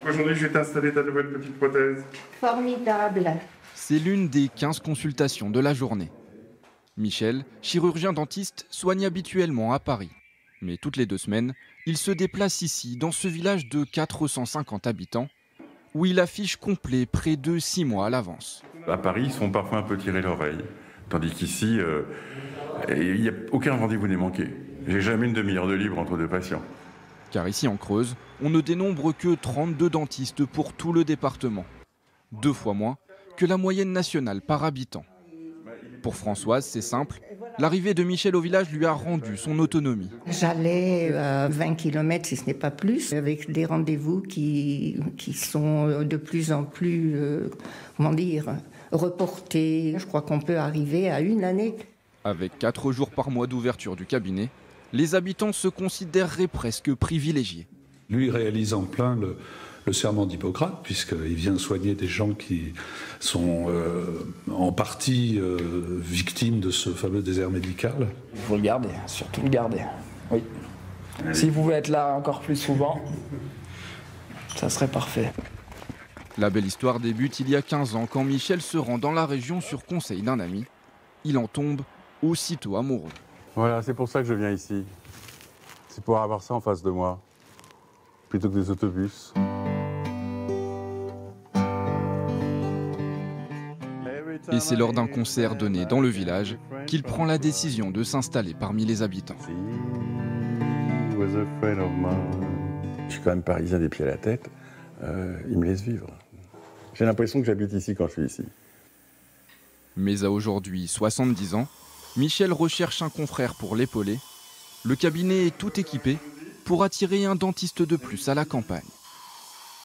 Aujourd'hui, je vais t'installer ta nouvelle petite prothèse. Formidable. C'est l'une des 15 consultations de la journée. Michel, chirurgien dentiste, soigne habituellement à Paris. Mais toutes les 2 semaines, il se déplace ici, dans ce village de 450 habitants, où il affiche complet près de 6 mois à l'avance. À Paris, ils sont parfois un peu tirés l'oreille. Tandis qu'ici, il n'y a aucun rendez-vous n'est manqué. J'ai jamais une demi-heure de libre entre 2 patients. Car ici en Creuse, on ne dénombre que 32 dentistes pour tout le département. 2 fois moins que la moyenne nationale par habitant. Pour Françoise, c'est simple, l'arrivée de Michel au village lui a rendu son autonomie. J'allais à 20 km, si ce n'est pas plus, avec des rendez-vous qui sont de plus en plus, reportés. Je crois qu'on peut arriver à 1 année. Avec 4 jours par mois d'ouverture du cabinet, les habitants se considéreraient presque privilégiés. Lui réalise en plein le serment d'Hippocrate, puisqu'il vient soigner des gens qui sont en partie victimes de ce fameux désert médical. Il faut le garder, surtout le garder. Oui. S'il pouvait être là encore plus souvent, ça serait parfait. La belle histoire débute il y a 15 ans quand Michel se rend dans la région sur conseil d'un ami. Il en tombe aussitôt amoureux. Voilà, c'est pour ça que je viens ici. C'est pour avoir ça en face de moi, plutôt que des autobus. Et c'est lors d'un concert donné dans le village qu'il prend la décision de s'installer parmi les habitants. Je suis quand même parisien des pieds à la tête. Il me laisse vivre. J'ai l'impression que j'habite ici quand je suis ici. Mais à aujourd'hui 70 ans, Michel recherche un confrère pour l'épauler. Le cabinet est tout équipé pour attirer un dentiste de plus à la campagne.